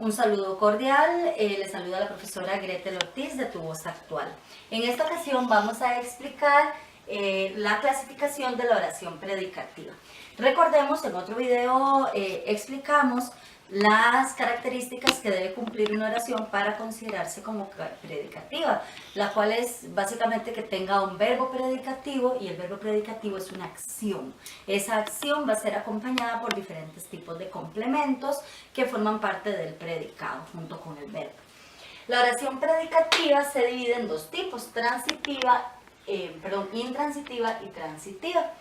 Un saludo cordial, les saluda la profesora Gretel Ortiz de Tu Voz Actual. En esta ocasión vamos a explicar la clasificación de la oración predicativa. Recordemos, en otro video explicamos las características que debe cumplir una oración para considerarse como predicativa, la cual es básicamente que tenga un verbo predicativo, y el verbo predicativo es una acción. Esa acción va a ser acompañada por diferentes tipos de complementos que forman parte del predicado junto con el verbo. La oración predicativa se divide en dos tipos, intransitiva y transitiva.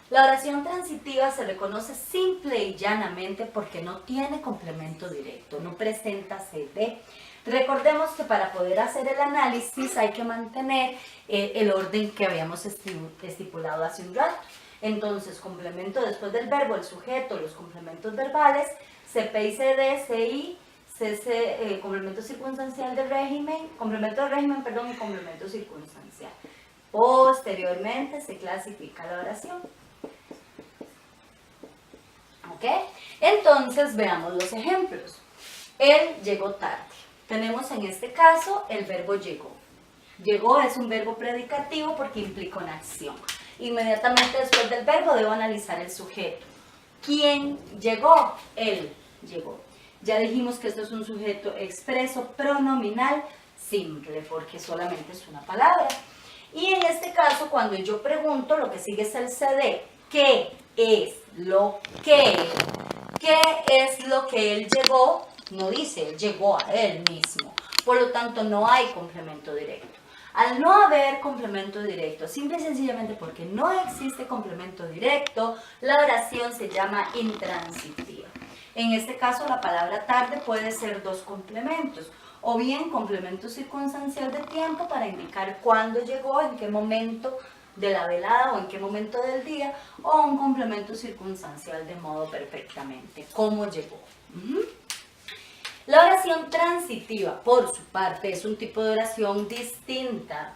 La oración transitiva se reconoce simple y llanamente porque no tiene complemento directo, no presenta CD. Recordemos que para poder hacer el análisis hay que mantener el orden que habíamos estipulado hace un rato. Entonces, complemento después del verbo, el sujeto, los complementos verbales, CP y CD, CI, CC, complemento circunstancial del régimen, complemento del régimen, y complemento circunstancial. Posteriormente se clasifica la oración. ¿Ok? Entonces veamos los ejemplos. Él llegó tarde. Tenemos en este caso el verbo llegó. Llegó es un verbo predicativo porque implica una acción. Inmediatamente después del verbo debo analizar el sujeto. ¿Quién llegó? Él llegó. Ya dijimos que esto es un sujeto expreso pronominal simple porque solamente es una palabra. Y en este caso, cuando yo pregunto, lo que sigue es el CD. ¿Qué es lo que? ¿Qué es lo que él llegó? No dice, él llegó a él mismo. Por lo tanto, no hay complemento directo. Al no haber complemento directo, simple y sencillamente porque no existe complemento directo, la oración se llama intransitiva. En este caso, la palabra tarde puede ser dos complementos, o bien complemento circunstancial de tiempo para indicar cuándo llegó, en qué momento de la velada o en qué momento del día, o un complemento circunstancial de modo perfectamente, cómo llegó. La oración transitiva, por su parte, es un tipo de oración distinta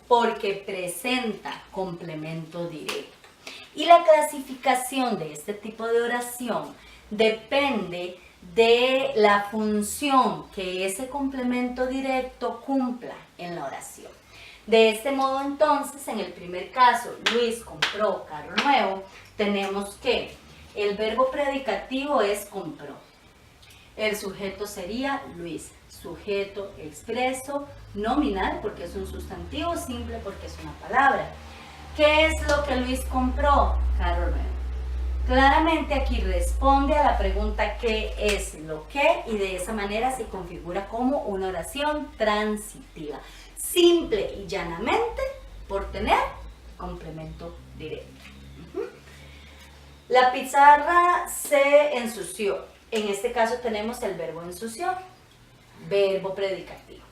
porque presenta complemento directo. Y la clasificación de este tipo de oración depende de la función que ese complemento directo cumpla en la oración. De este modo, entonces, en el primer caso, Luis compró carro nuevo, tenemos que el verbo predicativo es compró. El sujeto sería Luis, sujeto expreso, nominal porque es un sustantivo, simple porque es una palabra. ¿Qué es lo que Luis compró? Carro nuevo. Claramente aquí responde a la pregunta ¿qué es lo que? Y de esa manera se configura como una oración transitiva. Simple y llanamente por tener complemento directo. La pizarra se ensució. En este caso tenemos el verbo ensució, verbo predicativo.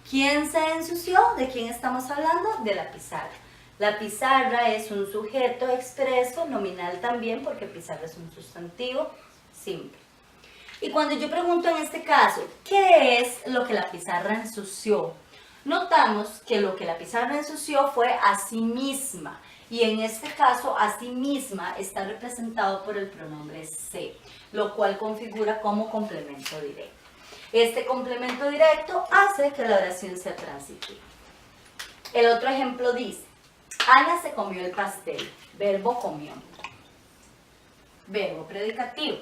¿Quién se ensució? ¿De quién estamos hablando? De la pizarra. La pizarra es un sujeto expreso, nominal también, porque pizarra es un sustantivo simple. Y cuando yo pregunto en este caso, ¿qué es lo que la pizarra ensució? Notamos que lo que la pizarra ensució fue a sí misma. Y en este caso, a sí misma está representado por el pronombre se, lo cual configura como complemento directo. Este complemento directo hace que la oración sea transitiva. El otro ejemplo dice, Ana se comió el pastel, verbo comió. Verbo predicativo.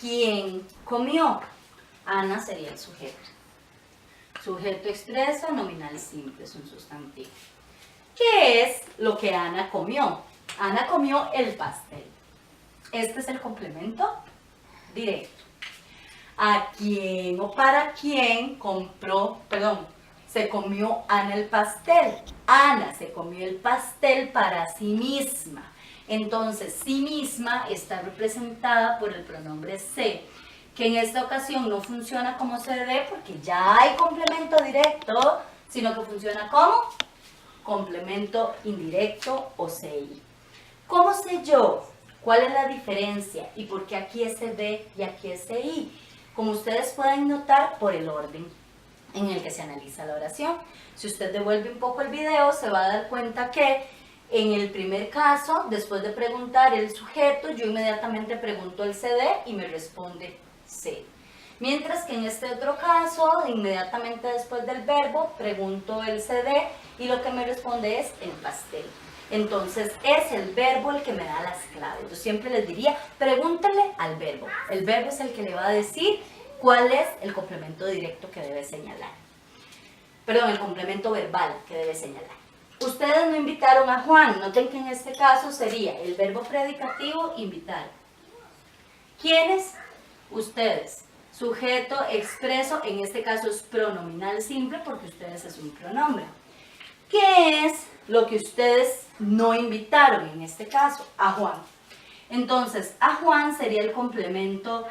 ¿Quién comió? Ana sería el sujeto. Sujeto expreso, nominal simple, es un sustantivo. ¿Qué es lo que Ana comió? Ana comió el pastel. Este es el complemento directo. ¿A quién o para quién se comió Ana el pastel? Ana se comió el pastel para sí misma. Entonces, sí misma está representada por el pronombre se, que en esta ocasión no funciona como se debe porque ya hay complemento directo, sino que funciona como complemento indirecto o CI. ¿Cómo sé yo cuál es la diferencia y por qué aquí es CD y aquí es CI? Como ustedes pueden notar por el orden en el que se analiza la oración. Si usted devuelve un poco el video, se va a dar cuenta que en el primer caso, después de preguntar el sujeto, yo inmediatamente pregunto el CD y me responde C. Mientras que en este otro caso, inmediatamente después del verbo, pregunto el CD y lo que me responde es el pastel. Entonces es el verbo el que me da las claves. Yo siempre les diría, pregúntale al verbo. El verbo es el que le va a decir cuál es el complemento directo que debe señalar. Perdón, el complemento verbal que debe señalar. Ustedes no invitaron a Juan. Noten que en este caso sería el verbo predicativo invitar. ¿Quiénes? Ustedes. Sujeto expreso, en este caso es pronominal simple porque ustedes es un pronombre. ¿Qué es lo que ustedes no invitaron en este caso? A Juan. Entonces, a Juan sería el complemento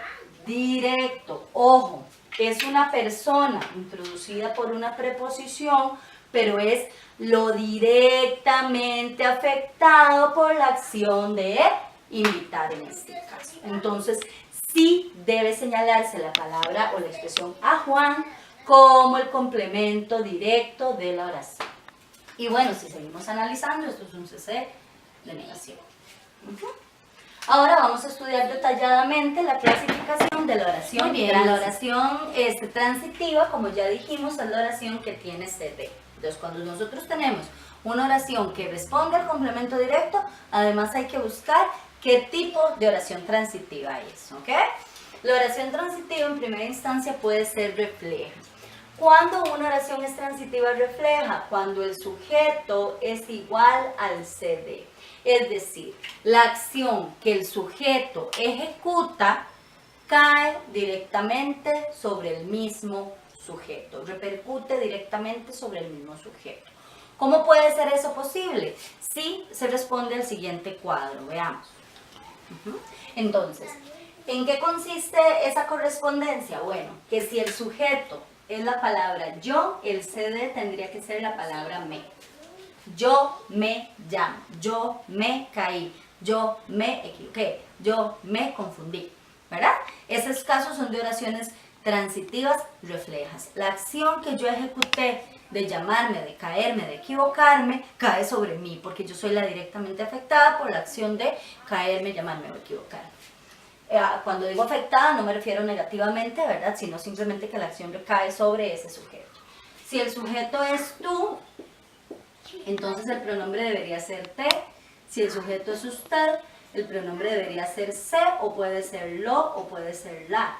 directo. Ojo, es una persona introducida por una preposición, pero es lo directamente afectado por la acción de invitar en este caso. Entonces, sí debe señalarse la palabra o la expresión a Juan como el complemento directo de la oración. Y bueno, si seguimos analizando, esto es un CC de negación. Ahora vamos a estudiar detalladamente la clasificación de la oración. Muy bien. La oración transitiva, como ya dijimos, es la oración que tiene CD. Entonces, cuando nosotros tenemos una oración que responde al complemento directo, además hay que buscar qué tipo de oración transitiva es, ¿ok? La oración transitiva en primera instancia puede ser refleja. ¿Cuándo una oración es transitiva refleja? Cuando el sujeto es igual al CD. Es decir, la acción que el sujeto ejecuta cae directamente sobre el mismo sujeto, repercute directamente sobre el mismo sujeto. ¿Cómo puede ser eso posible? Si se responde al siguiente cuadro, veamos. Entonces, ¿en qué consiste esa correspondencia? Bueno, que si el sujeto es la palabra yo, el CD tendría que ser la palabra me. Yo me llamo, yo me caí, yo me equivoqué, yo me confundí, ¿verdad? Esos casos son de oraciones transitivas reflejas. La acción que yo ejecuté de llamarme, de caerme, de equivocarme, cae sobre mí, porque yo soy la directamente afectada por la acción de caerme, llamarme o equivocarme. Cuando digo afectada no me refiero negativamente, ¿verdad? Sino simplemente que la acción recae sobre ese sujeto. Si el sujeto es tú, entonces el pronombre debería ser te. Si el sujeto es usted, el pronombre debería ser se, o puede ser lo, o puede ser la.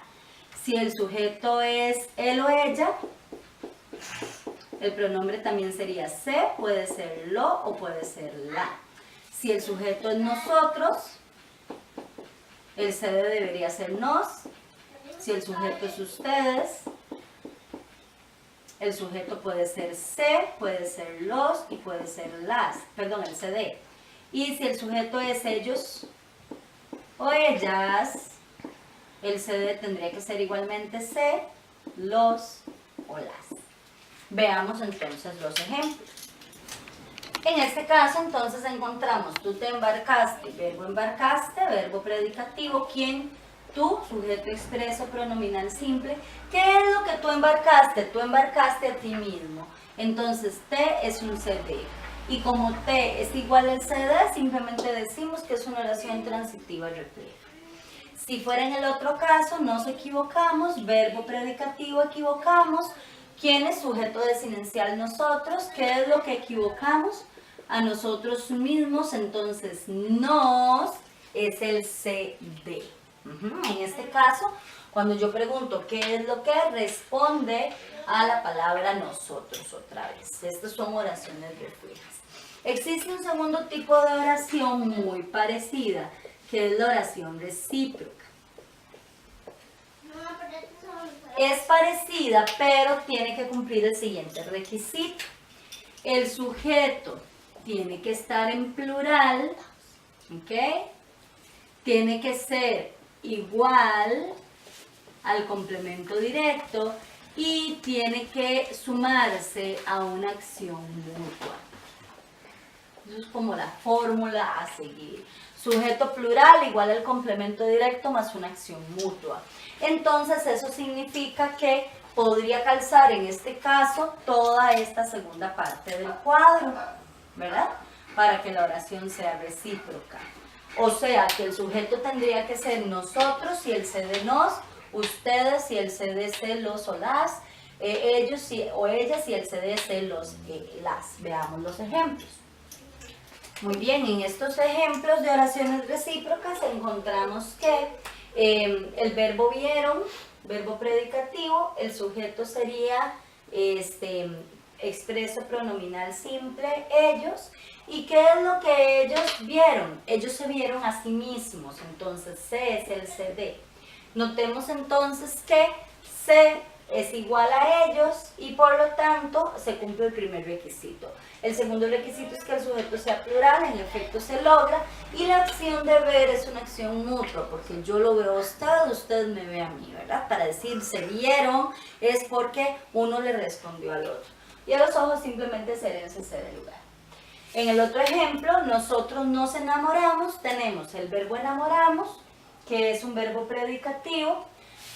Si el sujeto es él o ella, el pronombre también sería se, puede ser lo, o puede ser la. Si el sujeto es nosotros, el CD debería ser nos. Si el sujeto es ustedes, el sujeto puede ser se, puede ser los y puede ser las. Perdón, el CD. Y si el sujeto es ellos o ellas, el CD tendría que ser igualmente se, los o las. Veamos entonces los ejemplos. En este caso, entonces, encontramos tú te embarcaste, verbo embarcaste, verbo predicativo, ¿quién? Tú, sujeto expreso, pronominal simple. ¿Qué es lo que tú embarcaste? Tú embarcaste a ti mismo. Entonces, te es un CD. Y como te es igual al CD, simplemente decimos que es una oración transitiva refleja. Si fuera en el otro caso, nos equivocamos, verbo predicativo equivocamos. ¿Quién es sujeto desinencial? Nosotros. ¿Qué es lo que equivocamos? A nosotros mismos. Entonces, nos es el CD. En este caso, cuando yo pregunto qué es lo que, responde a la palabra nosotros otra vez. Estas son oraciones reflejas. Existe un segundo tipo de oración muy parecida, que es la oración recíproca. Es parecida, pero tiene que cumplir el siguiente requisito. El sujeto tiene que estar en plural, ¿ok? Tiene que ser igual al complemento directo y tiene que sumarse a una acción mutua. Eso es como la fórmula a seguir. Sujeto plural igual al complemento directo más una acción mutua. Entonces eso significa que podría calzar en este caso toda esta segunda parte del cuadro, ¿verdad? Para que la oración sea recíproca. O sea que el sujeto tendría que ser nosotros y el CD nos, ustedes y el CDC los o las, ellos o ellas y el CDC los las. Veamos los ejemplos. Muy bien, en estos ejemplos de oraciones recíprocas encontramos que el verbo vieron, verbo predicativo, el sujeto sería expreso pronominal simple, ellos. ¿Y qué es lo que ellos vieron? Ellos se vieron a sí mismos, entonces se es el CD. Notemos entonces que se es igual a ellos y por lo tanto se cumple el primer requisito. El segundo requisito es que el sujeto sea plural, en efecto se logra, y la acción de ver es una acción mutua, porque yo lo veo a usted, usted me ve a mí, ¿verdad? Para decir se vieron es porque uno le respondió al otro. Y a los ojos simplemente se debe ceder el lugar. En el otro ejemplo, nosotros nos enamoramos, tenemos el verbo enamoramos, que es un verbo predicativo.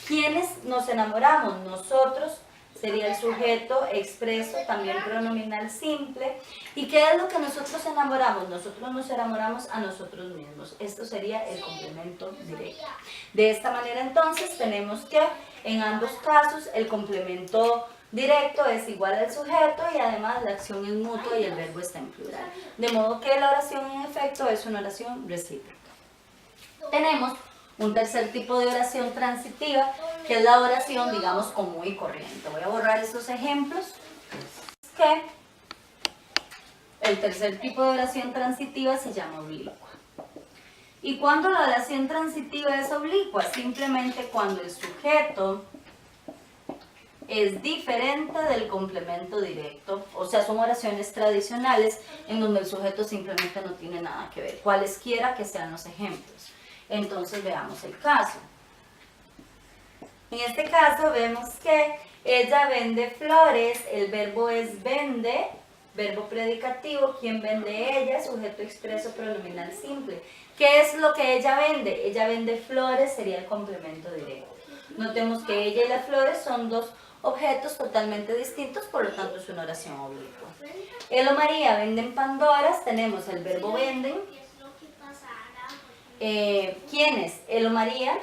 ¿Quiénes nos enamoramos? Nosotros, sería el sujeto expreso, también pronominal simple. ¿Y qué es lo que nosotros enamoramos? Nosotros nos enamoramos a nosotros mismos. Esto sería el complemento directo. De esta manera entonces tenemos que en ambos casos el complemento directo es igual al sujeto y además la acción es mutua y el verbo está en plural. De modo que la oración en efecto es una oración recíproca. Tenemos un tercer tipo de oración transitiva, que es la oración, digamos, común y corriente. Voy a borrar estos ejemplos. Que el tercer tipo de oración transitiva se llama oblicua. ¿Y cuando la oración transitiva es oblicua? Simplemente cuando el sujeto es diferente del complemento directo. O sea, son oraciones tradicionales en donde el sujeto simplemente no tiene nada que ver, cualesquiera que sean los ejemplos. Entonces veamos el caso. En este caso vemos que ella vende flores, el verbo es vende, verbo predicativo, ¿quién vende? Ella, sujeto expreso pronominal simple. ¿Qué es lo que ella vende? Ella vende flores, sería el complemento directo. Notemos que ella y las flores son dos objetos totalmente distintos, por lo tanto es una oración oblicua. Él o María venden Pandoras, tenemos el verbo venden. ¿Quiénes? Él o María.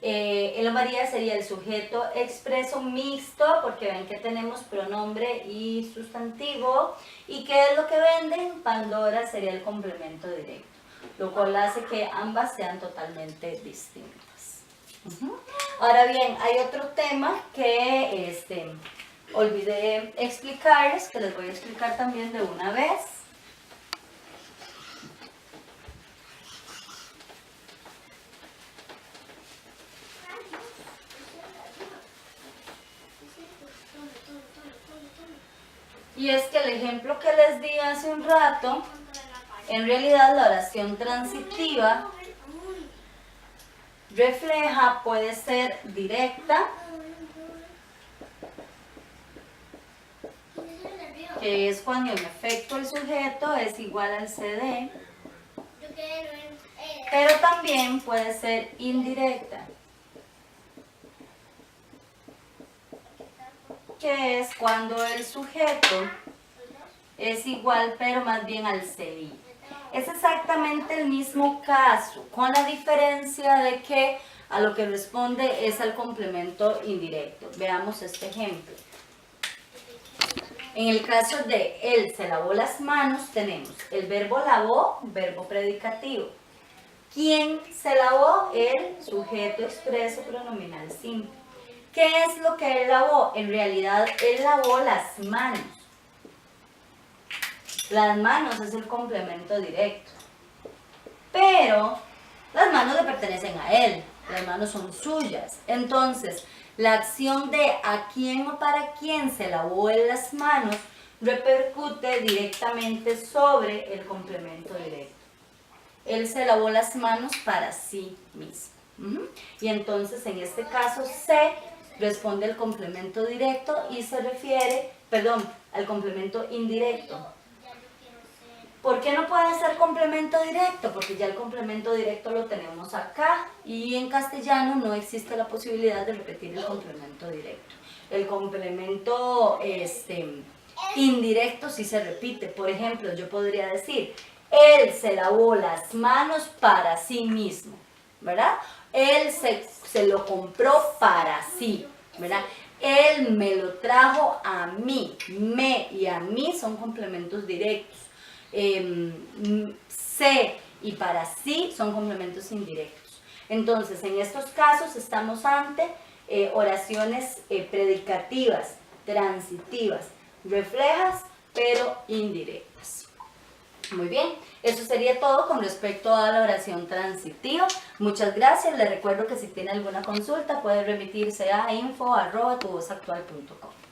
Él o María sería el sujeto expreso mixto, porque ven que tenemos pronombre y sustantivo. ¿Y qué es lo que venden? Pandora sería el complemento directo, lo cual hace que ambas sean totalmente distintas. Ahora bien, hay otro tema que olvidé explicarles, que les voy a explicar también de una vez. Y es que el ejemplo que les di hace un rato, en realidad la oración transitiva refleja, puede ser directa, que es cuando en efecto el sujeto es igual al CD, pero también puede ser indirecta, que es cuando el sujeto es igual pero más bien al CI. Es exactamente el mismo caso, con la diferencia de que a lo que responde es al complemento indirecto. Veamos este ejemplo. En el caso de él se lavó las manos, tenemos el verbo lavó, verbo predicativo. ¿Quién se lavó? El sujeto expreso pronominal simple. ¿Qué es lo que él lavó? En realidad, él lavó las manos. Las manos es el complemento directo. Pero las manos le pertenecen a él. Las manos son suyas. Entonces, la acción de a quién o para quién se lavó él las manos repercute directamente sobre el complemento directo. Él se lavó las manos para sí mismo. Y entonces, en este caso, se responde al complemento directo y se refiere, al complemento indirecto. ¿Por qué no puede ser complemento directo? Porque ya el complemento directo lo tenemos acá y en castellano no existe la posibilidad de repetir el complemento directo. El complemento indirecto sí se repite. Por ejemplo, yo podría decir, él se lavó las manos para sí mismo. ¿verdad? Él se lo compró para sí, ¿verdad? Él me lo trajo a mí. Me y a mí son complementos directos. Se y para sí son complementos indirectos. Entonces, en estos casos estamos ante oraciones predicativas, transitivas, reflejas, pero indirectas. Muy bien, eso sería todo con respecto a la oración transitiva. Muchas gracias. Les recuerdo que si tiene alguna consulta puede remitirse a info@tuvozactual.com.